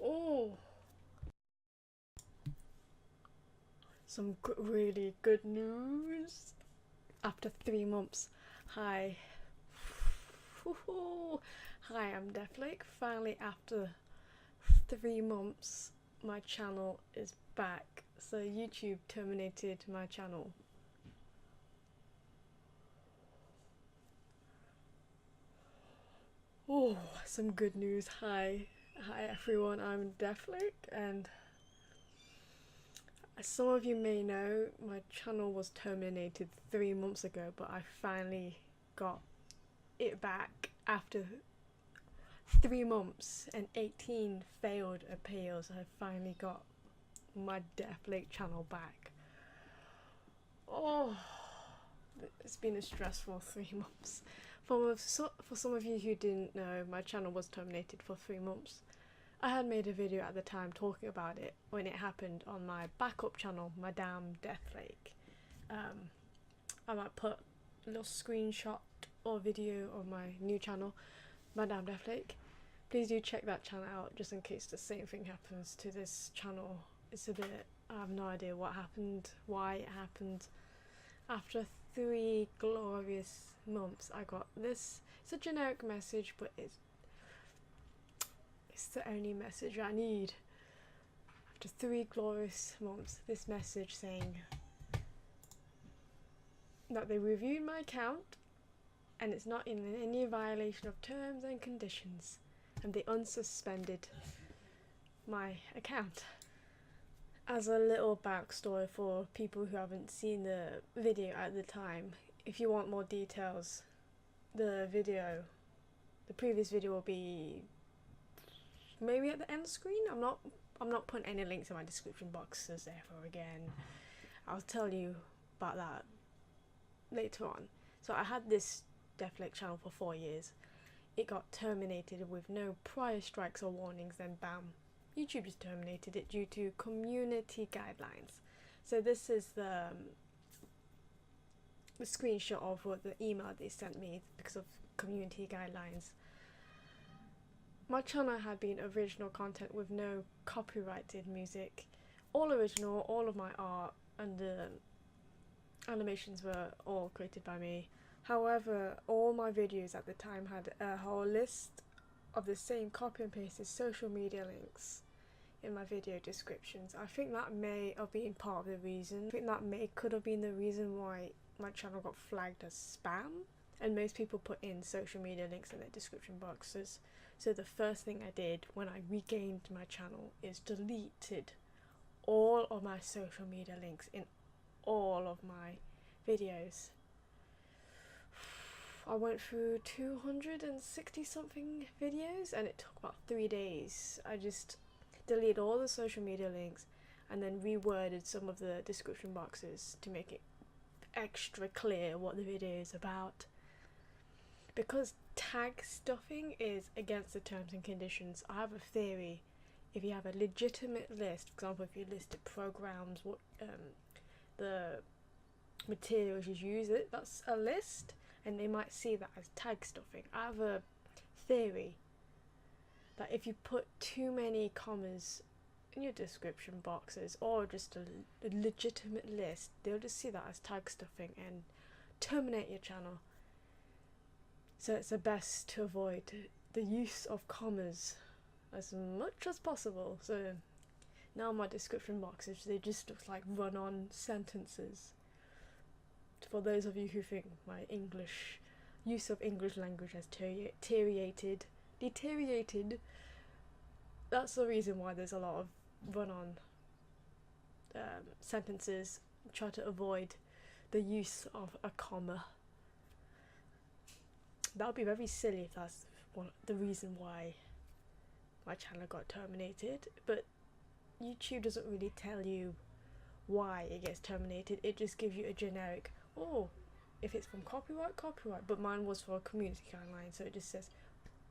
Oh, some really good news. After 3 months, hi. Hi, I'm Deathlake. Finally, after 3 months, my channel is back. So YouTube terminated my channel. Oh, some good news. Hi everyone, I'm Deathlake, and as some of you may know, my channel was terminated 3 months ago, but I finally got it back after 3 months and 18 failed appeals. I finally got my Deathlake channel back. Oh, it's been a stressful 3 months. For some of you who didn't know, my channel was terminated for 3 months. I had made a video at the time talking about it when it happened on my backup channel, Madame Deathlake. I might put a little screenshot or video of my new channel, Madame Deathlake. Please do check that channel out just in case the same thing happens to this channel. It's a bit, I have no idea what happened, why it happened. After 3 glorious months, I got this. It's a generic message, but it's the only message I need. After 3 glorious months, this message saying that they reviewed my account and it's not in any violation of terms and conditions, and they unsuspended my account. As a little backstory for people who haven't seen the video at the time, if you want more details, the previous video will be maybe at the end screen. I'm not putting any links in my description boxes ever again. I'll tell you about that later on. So I had this Deathlake channel for 4 years. It got terminated with no prior strikes or warnings, then bam, YouTube just terminated it due to community guidelines. So this is the screenshot of what the email they sent me because of community guidelines. My channel had been original content with no copyrighted music. All original, all of my art and the animations were all created by me. However, all my videos at the time had a whole list of the same copy and pasted social media links in my video descriptions. I think that may have been part of the reason. I think that could have been the reason why my channel got flagged as spam, and most people put in social media links in their description boxes. So the first thing I did when I regained my channel is deleted all of my social media links in all of my videos. I went through 260 something videos and it took about 3 days. I just deleted all the social media links and then reworded some of the description boxes to make it extra clear what the video is about. Because tag stuffing is against the terms and conditions, I have a theory. If you have a legitimate list, for example, if you listed programs, what the materials you use, that's a list, and they might see that as tag stuffing. I have a theory that if you put too many commas in your description boxes or just a legitimate list, they'll just see that as tag stuffing and terminate your channel. So it's the best to avoid the use of commas as much as possible. So now my description boxes, they just look like run-on sentences. For those of you who think my use of English language has deteriorated, that's the reason why there's a lot of run-on sentences. Try to avoid the use of a comma. That would be very silly if that's the reason why my channel got terminated, but YouTube doesn't really tell you why it gets terminated. It just gives you a generic, oh, if it's from copyright, but mine was for community guidelines, so it just says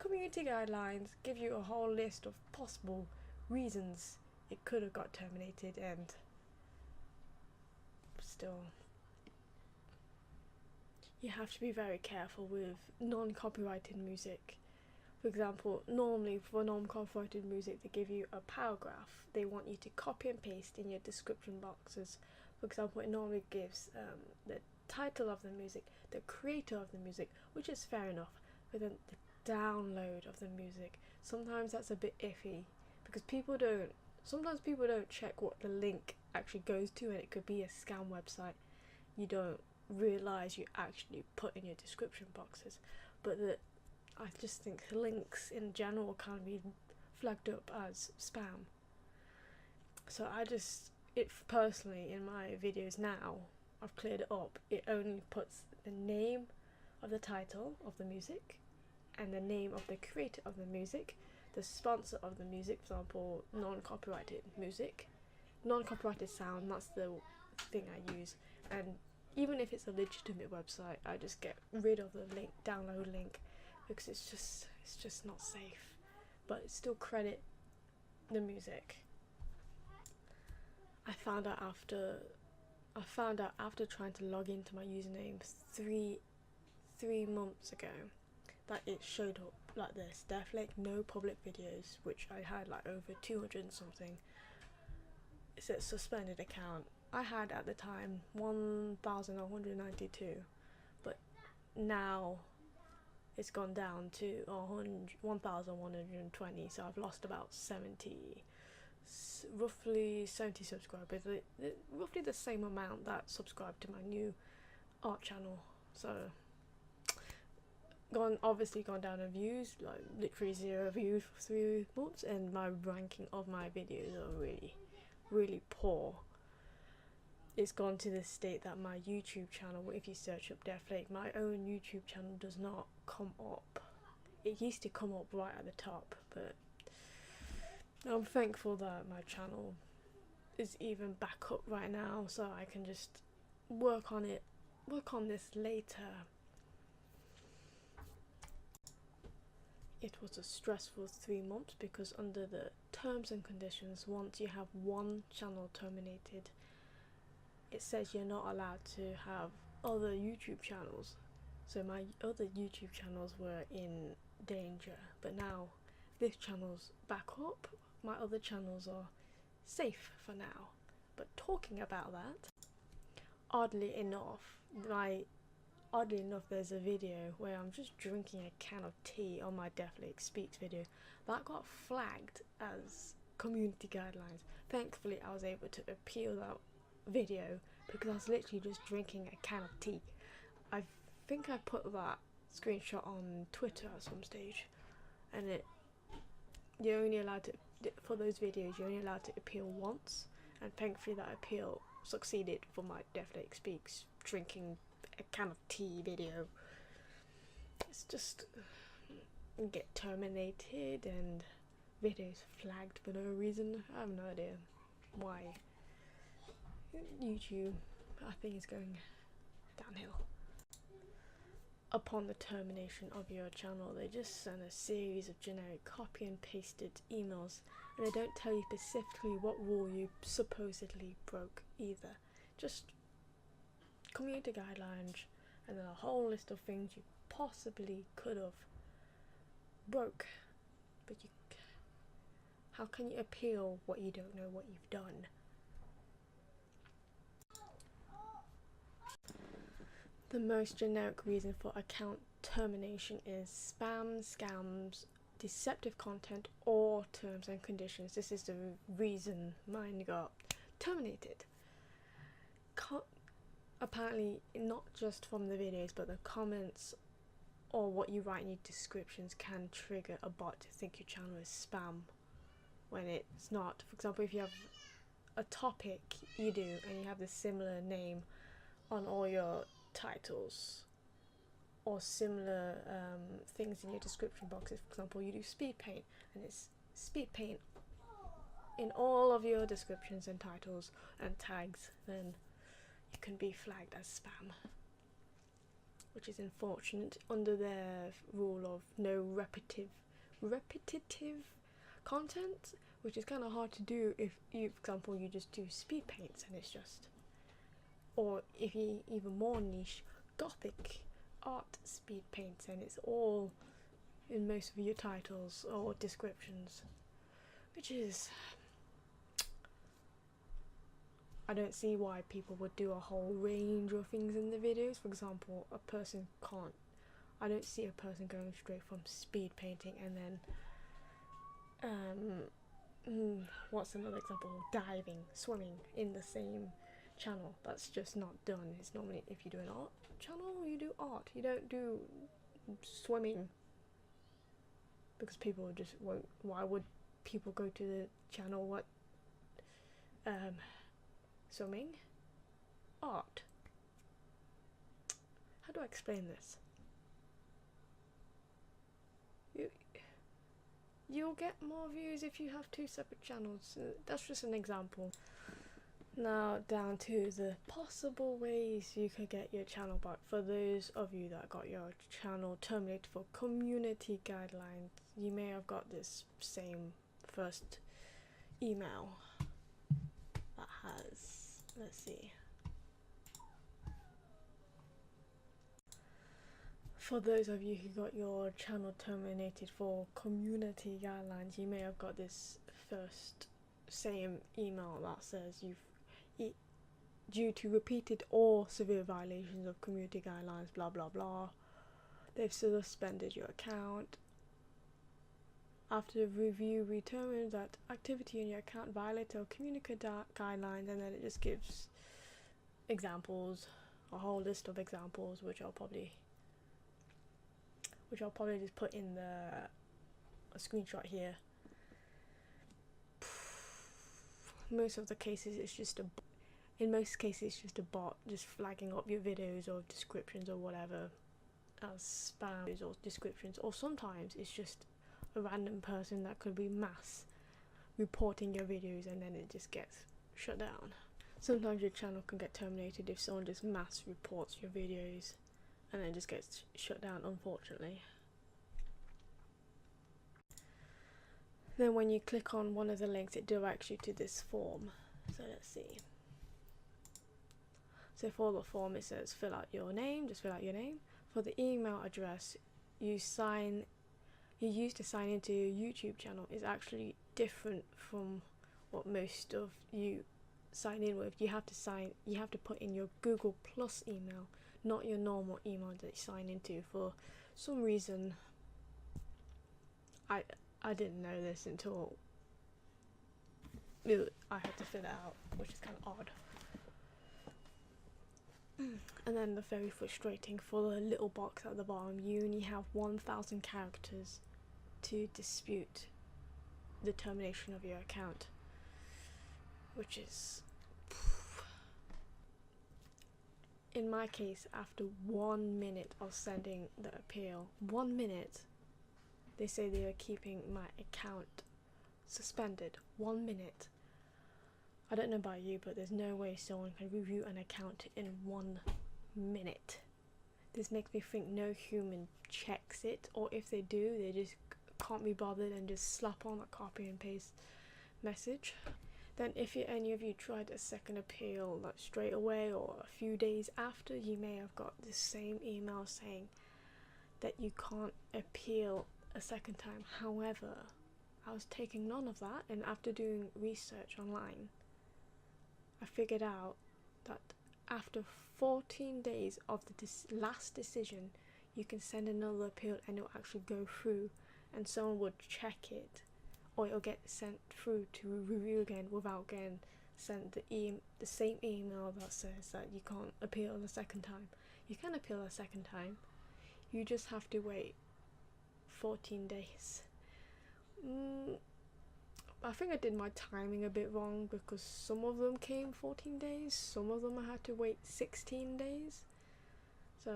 community guidelines, give you a whole list of possible reasons it could have got terminated, and still you have to be very careful with non-copyrighted music. For example, normally for non-copyrighted music, they give you a paragraph. They want you to copy and paste in your description boxes. For example, it normally gives the title of the music, the creator of the music, which is fair enough, but then the download of the music, sometimes that's a bit iffy, because sometimes people don't check what the link actually goes to, and it could be a scam website you don't realise you actually put in your description boxes. But I just think links in general can be flagged up as spam. So personally, in my videos now, I've cleared it up. It only puts the name of the title of the music and the name of the creator of the music, the sponsor of the music, for example, non-copyrighted music, non-copyrighted sound, that's the thing I use. And even if it's a legitimate website, I just get rid of the link, download link, because it's just not safe. But still credit the music. I found out after trying to log into my username three months ago that it showed up like this: Deathlake, no public videos, which I had like over 200 and something. It's a suspended account. I had at the time 1,192, but now it's gone down to 1,120, so I've lost about roughly 70 subscribers, roughly the same amount that subscribed to my new art channel. So obviously gone down in views, like literally 0 views for 3 months, and my ranking of my videos are really, really poor. It's gone to the state that my YouTube channel, if you search up Deathlake, my own YouTube channel does not come up. It used to come up right at the top, but I'm thankful that my channel is even back up right now, so I can just work on this later. It was a stressful 3 months, because under the terms and conditions, once you have one channel terminated, it says you're not allowed to have other YouTube channels. So my other YouTube channels were in danger, but now this channel's back up. My other channels are safe for now. But talking about that, oddly enough, there's a video where I'm just drinking a can of tea on my Deathlake Speaks video that got flagged as community guidelines. Thankfully, I was able to appeal that video, because I was literally just drinking a can of tea. I think I put that screenshot on Twitter at some stage, and you're only allowed to, for those videos, you're only allowed to appeal once, and thankfully that appeal succeeded for my Deathlake Speaks drinking a can of tea video. It's just get terminated and videos flagged for no reason. I have no idea why. YouTube, I think, is going downhill. Upon the termination of your channel, they just send a series of generic copy and pasted emails, and they don't tell you specifically what rule you supposedly broke either. Just community guidelines, and then a whole list of things you possibly could have broke. But how can you appeal what you don't know what you've done? The most generic reason for account termination is spam, scams, deceptive content, or terms and conditions. This is the reason mine got terminated. Apparently, not just from the videos, but the comments or what you write in your descriptions can trigger a bot to think your channel is spam when it's not. For example, if you have a topic you do and you have the similar name on all your titles or similar things in your description boxes. For example, you do speed paint and it's speed paint in all of your descriptions and titles and tags, then you can be flagged as spam, which is unfortunate under their rule of no repetitive content, which is kind of hard to do if you, for example, you just do speed paints and it's just, or if you even more niche, gothic art speed paints and it's all in most of your titles or descriptions, which is, I don't see why people would do a whole range of things in the videos. For example, I don't see a person going straight from speed painting and then what's another example, diving, swimming in the same channel. That's just not done. It's normally, if you do an art channel, you do art, you don't do swimming, because people just won't. Why would people go to the channel what swimming? Art. How do I explain this? You'll get more views if you have two separate channels. That's just an example. Now down to the possible ways you could get your channel back. For those of you that got your channel terminated for community guidelines, you may have got this same first email that has, let's see. For those of you who got your channel terminated for community guidelines, you may have got this first same email that says due to repeated or severe violations of community guidelines, blah blah blah, they've suspended your account. After the review, we determined that activity in your account violated our community guidelines, and then it just gives examples, a whole list of examples, which I'll probably just put in a screenshot here. Most of the cases it's just in most cases it's just a bot just flagging up your videos or descriptions or whatever as spam or descriptions, or sometimes it's just a random person that could be mass reporting your videos and then it just gets shut down. Sometimes your channel can get terminated if someone just mass reports your videos and then just gets shut down, unfortunately. Then when you click on one of the links, it directs you to this form. So let's see. So for the form it says fill out your name, just fill out your name. For the email address you use to sign into your YouTube channel is actually different from what most of you sign in with. You have to put in your Google Plus email, not your normal email that you sign into. For some reason, I didn't know this until I had to fill it out, which is kind of odd. And then the very frustrating, for the little box at the bottom, you only have 1,000 characters to dispute the termination of your account, which is, in my case, after 1 minute of sending the appeal, 1 minute, they say they are keeping my account suspended. 1 minute. I don't know about you, but there's no way someone can review an account in 1 minute. This makes me think no human checks it, or if they do, they just can't be bothered and just slap on a copy and paste message. Then if any of you tried a second appeal like straight away or a few days after, you may have got the same email saying that you can't appeal a second time. However, I was taking none of that, and after doing research online, I figured out that after 14 days of the last decision, you can send another appeal and it'll actually go through, and someone would check it, or it'll get sent through to review again without getting sent the same email that says that you can't appeal a second time. You can appeal a second time, you just have to wait 14 days. I think I did my timing a bit wrong, because some of them came 14 days, some of them I had to wait 16 days. So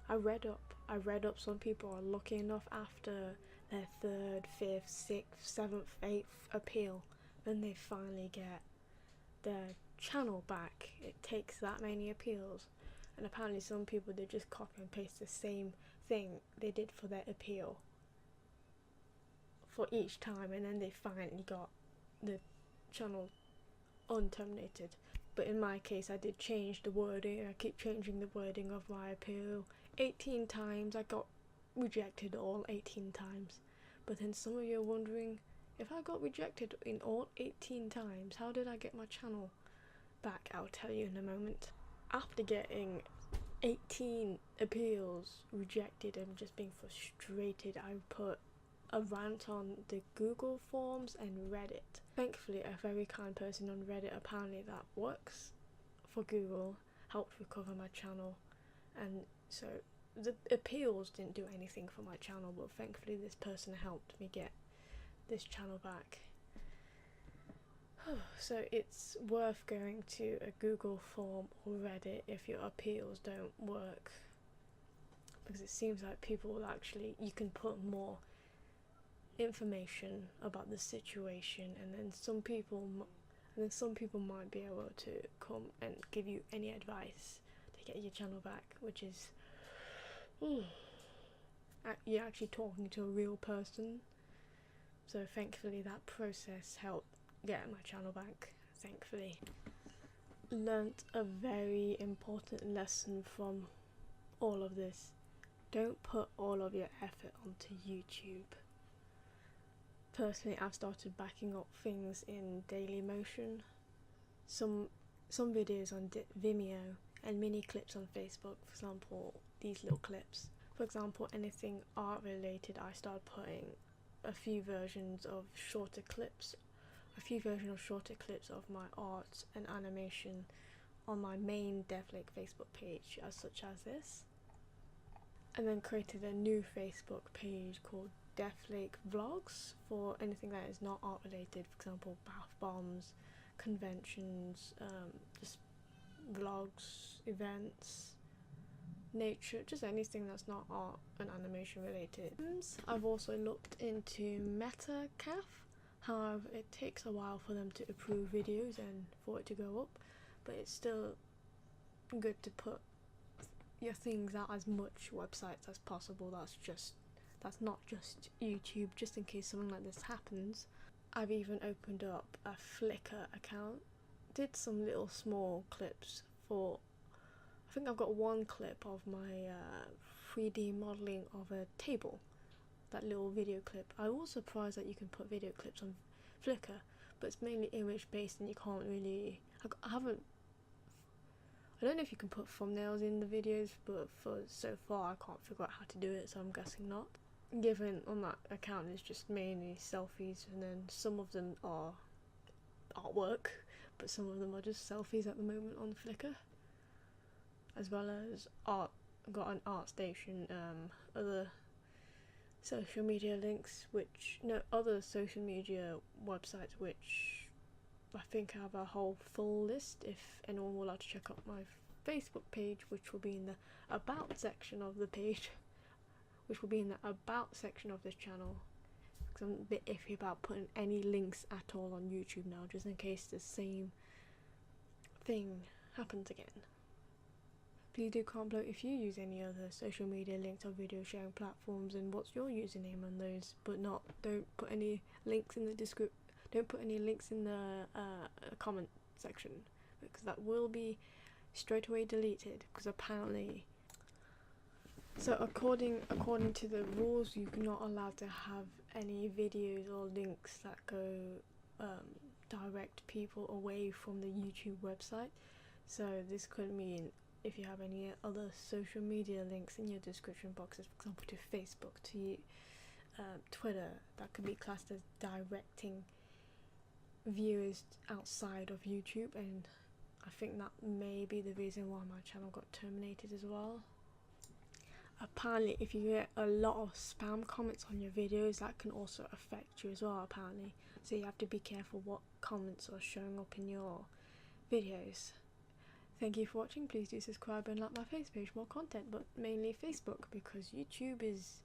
I read up some people are lucky enough after their 3rd, 5th, 6th, 7th, 8th appeal, then they finally get their channel back. It takes that many appeals, and apparently some people, they just copy and paste the same thing they did for their appeal for each time, and then they finally got the channel unterminated. But in my case, I did change the wording. I keep changing the wording of my appeal 18 times. I got rejected all 18 times. But then some of you are wondering, if I got rejected in all 18 times, how did I get my channel back? I'll tell you in a moment. After getting 18 appeals rejected and just being frustrated, I put a rant on the Google forms and Reddit. Thankfully, a very kind person on Reddit, apparently that works for Google, helped recover my channel, and so the appeals didn't do anything for my channel, but thankfully this person helped me get this channel back. So it's worth going to a Google form or Reddit if your appeals don't work, because it seems like people will actually, you can put more information about the situation, and then some people might be able to come and give you any advice to get your channel back, which is you're actually talking to a real person. So thankfully that process helped get my channel back, thankfully. Learnt a very important lesson from all of this. Don't put all of your effort onto YouTube. Personally, I've started backing up things in Dailymotion, some videos on Vimeo, and mini clips on Facebook. For example, these little clips. For example, anything art related, I started putting a few versions of shorter clips of my art and animation on my main Deathlake Facebook page, such as this, and then created a new Facebook page called Deathlake Vlogs for anything that is not art related. For example, bath bombs, conventions, just vlogs, events, nature, just anything that's not art and animation related. I've also looked into Metacafe. However, it takes a while for them to approve videos and for it to go up, but it's still good to put your things out as much websites as possible. That's not just YouTube, just in case something like this happens. I've even opened up a Flickr account, did some little small clips for, I think I've got one clip of my 3D modelling of a table, that little video clip. I was surprised that you can put video clips on Flickr, but it's mainly image based and you can't really, I don't know if you can put thumbnails in the videos, but so far I can't figure out how to do it, so I'm guessing not. Given on that account is just mainly selfies, and then some of them are artwork, but some of them are just selfies at the moment on Flickr, as well as art. I've got an art station, other social media links, other social media websites, which I think have a whole full list if anyone would like to check out my Facebook page, which will be in the about section of the page, which will be in the about section of this channel, because I'm a bit iffy about putting any links at all on YouTube now, just in case the same thing happens again. Please do comment below if you use any other social media links or video sharing platforms and what's your username on those, but don't put any links in the description. Don't put any links in the comment section, because that will be straight away deleted, because apparently, so according to the rules, you're not allowed to have any videos or links that go direct people away from the YouTube website. So this could mean if you have any other social media links in your description boxes, for example to Facebook, to Twitter, that could be classed as directing viewers outside of YouTube, and I think that may be the reason why my channel got terminated as well. Apparently if you get a lot of spam comments on your videos, that can also affect you as well, apparently, so you have to be careful what comments are showing up in your videos. Thank you for watching. Please do subscribe and like my face page for more content, but mainly Facebook, because YouTube is